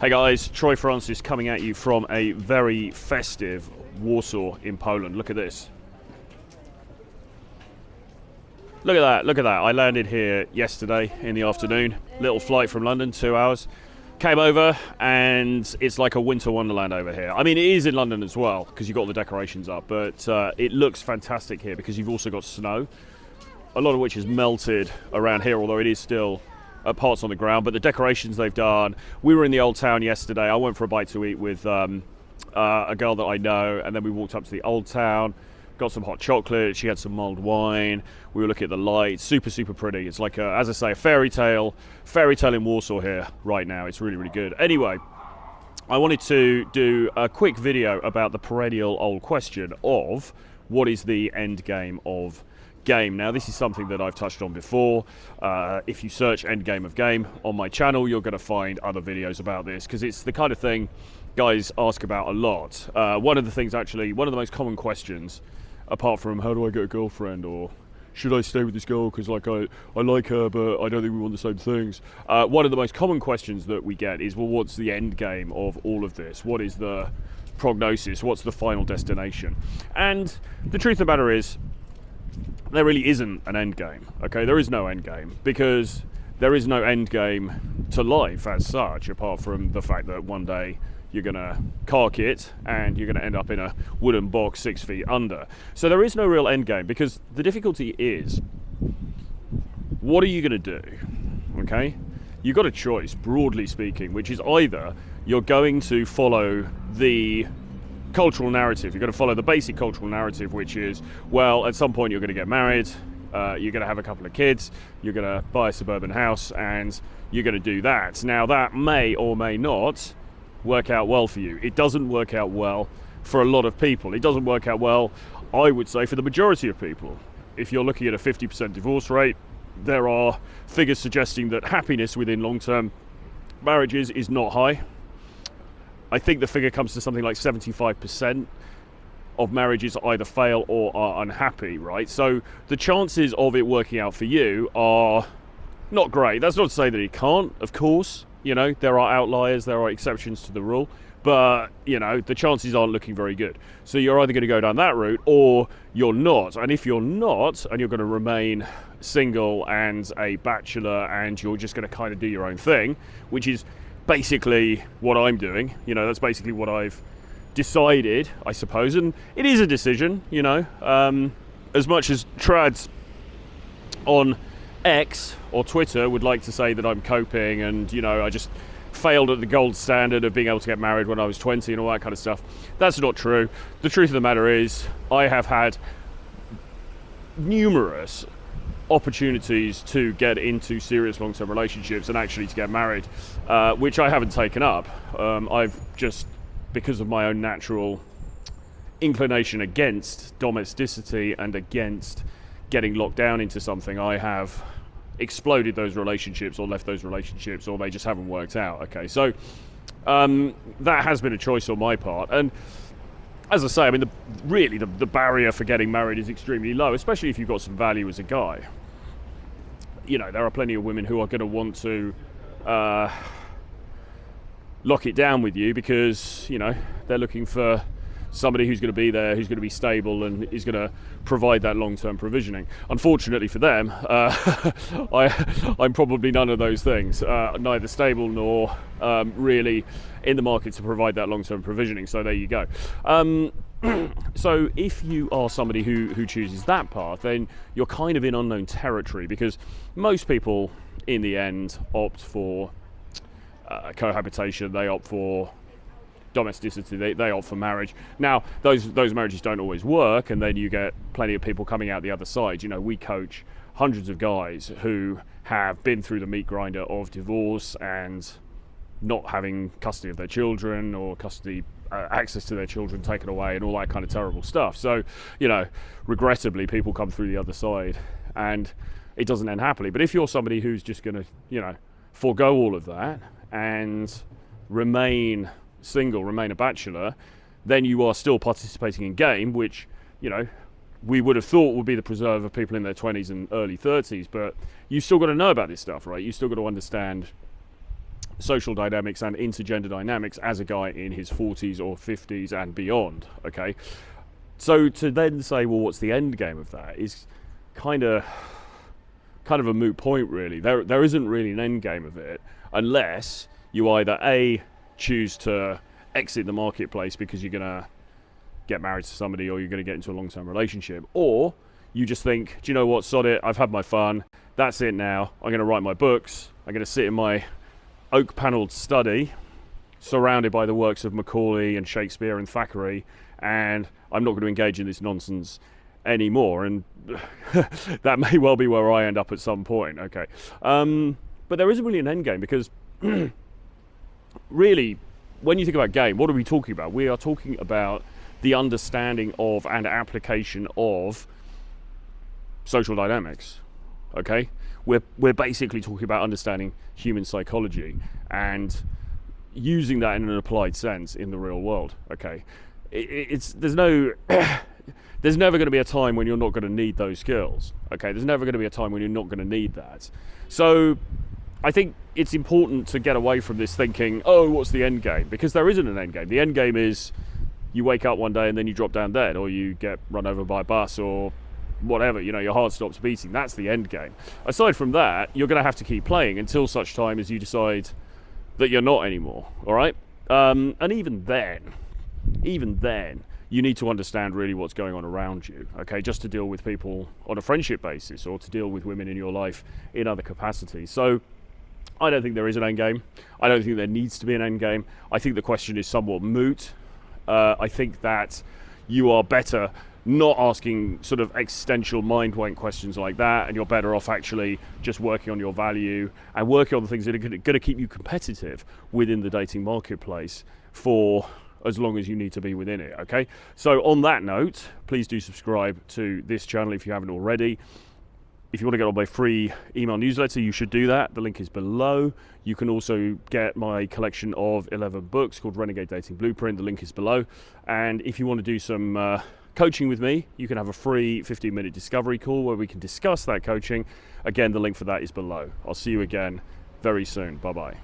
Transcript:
Hey guys, Troy Francis coming at you from a very festive Warsaw in Poland. Look at this. Look at that, look at that. I landed here yesterday in the afternoon. Little flight from London, 2 hours. Came over and it's like a winter wonderland over here. I mean, it is in London as well because you've got all the decorations up, but it looks fantastic here because you've also got snow, a lot of which is melted around here, although it is still parts on the ground. But the decorations they've done. We were in the old town yesterday. I went for a bite to eat with a girl that I know, and then we walked up to the old town, got some hot chocolate. She had some mulled wine. We were looking at the lights. Super pretty. It's like as I say, a fairy tale in Warsaw here right now. It's really good. Anyway, I wanted to do a quick video about the perennial old question of what is the end game of game. Now, this is something that I've touched on before. If you search end game of game on my channel, you're going to find other videos about this because it's the kind of thing guys ask about a lot. One of the most common questions, apart from how do I get a girlfriend or should I stay with this girl because like I like her but I don't think we want the same things. One of the most common questions that we get is, well, what's the end game of all of this? What is the prognosis? What's the final destination? And the truth of the matter is, there really isn't an end game, okay? There is no end game because there is no end game to life as such, apart from the fact that one day you're gonna cark it and you're gonna end up in a wooden box 6 feet under. So there is no real end game because the difficulty is, what are you gonna do, okay? You've got a choice, broadly speaking, which is either you're going to follow the cultural narrative. You're going to follow the basic cultural narrative, which is, well, at some point you're going to get married, you're going to have a couple of kids, you're going to buy a suburban house, and you're going to do that. Now, that may or may not work out well for you. It doesn't work out well for a lot of people. It doesn't work out well, I would say, for the majority of people. If you're looking at a 50% divorce rate, there are figures suggesting that happiness within long-term marriages is not high. I think the figure comes to something like 75% of marriages either fail or are unhappy, right? So the chances of it working out for you are not great. That's not to say that it can't, of course. You know, there are outliers, there are exceptions to the rule, but, you know, the chances aren't looking very good. So you're either going to go down that route or you're not. And if you're not, and you're going to remain single and a bachelor and you're just going to kind of do your own thing, which is basically what I'm doing, you know, that's basically what I've decided, I suppose, and it is a decision, you know, as much as trads on X or Twitter would like to say that I'm coping and, you know, I just failed at the gold standard of being able to get married when I was 20 and all that kind of stuff. That's not true. The truth of the matter is I have had numerous opportunities to get into serious long-term relationships and actually to get married, which I haven't taken up. I've just, because of my own natural inclination against domesticity and against getting locked down into something, I have exploded those relationships or left those relationships, or they just haven't worked out. Okay, so that has been a choice on my part. And as I say, I mean, the barrier for getting married is extremely low, especially if you've got some value as a guy. You know, there are plenty of women who are going to want to lock it down with you because, you know, they're looking for somebody who's going to be there, who's going to be stable and is going to provide that long-term provisioning. Unfortunately for them, I'm probably none of those things, neither stable nor really in the market to provide that long-term provisioning. So there you go. So if you are somebody who chooses that path, then you're kind of in unknown territory because most people in the end opt for cohabitation, they opt for domesticity, they opt for marriage. Now, those marriages don't always work, and then you get plenty of people coming out the other side. You know, we coach hundreds of guys who have been through the meat grinder of divorce and not having custody of their children or custody access to their children taken away and all that kind of terrible stuff. So, you know, regrettably, people come through the other side and it doesn't end happily. But if you're somebody who's just going to, you know, forego all of that and remain single, remain a bachelor, then you are still participating in game, which, you know, we would have thought would be the preserve of people in their 20s and early 30s. But you've still got to know about this stuff, right? You've still got to understand social dynamics and intergender dynamics as a guy in his 40s or 50s and beyond, okay? So to then say, well, what's the end game of that is kind of a moot point, really. There isn't really an end game of it unless you either A, choose to exit the marketplace because you're going to get married to somebody or you're going to get into a long-term relationship, or you just think, do you know what, sod it, I've had my fun, that's it now, I'm going to write my books, I'm going to sit in my oak-panelled study surrounded by the works of Macaulay and Shakespeare and Thackeray, and I'm not going to engage in this nonsense anymore. And that may well be where I end up at some point, okay? But there isn't really an end game, because really, when you think about game, what are we talking about? We are talking about the understanding of and application of social dynamics, okay? We're basically talking about understanding human psychology and using that in an applied sense in the real world, okay? There's never going to be a time when you're not going to need those skills, okay? There's never going to be a time when you're not going to need that. So I think it's important to get away from this thinking, oh, what's the end game? Because there isn't an end game. The end game is you wake up one day and then you drop down dead, or you get run over by a bus, or whatever, you know, your heart stops beating. That's the end game. Aside from that, you're going to have to keep playing until such time as you decide that you're not anymore, all right? And even then, you need to understand really what's going on around you, okay, just to deal with people on a friendship basis, or to deal with women in your life in other capacities. So I don't think there is an end game. I don't think there needs to be an end game. I think the question is somewhat moot. I think that you are better not asking sort of existential mind-wank questions like that, and you're better off actually just working on your value and working on the things that are going to keep you competitive within the dating marketplace for as long as you need to be within it, okay? So on that note, please do subscribe to this channel if you haven't already. If you want to get on my free email newsletter, you should do that. The link is below. You can also get my collection of 11 books called Renegade Dating Blueprint. The link is below. And if you want to do some coaching with me, you can have a free 15-minute discovery call where we can discuss that coaching. Again, the link for that is below. I'll see you again very soon. Bye-bye.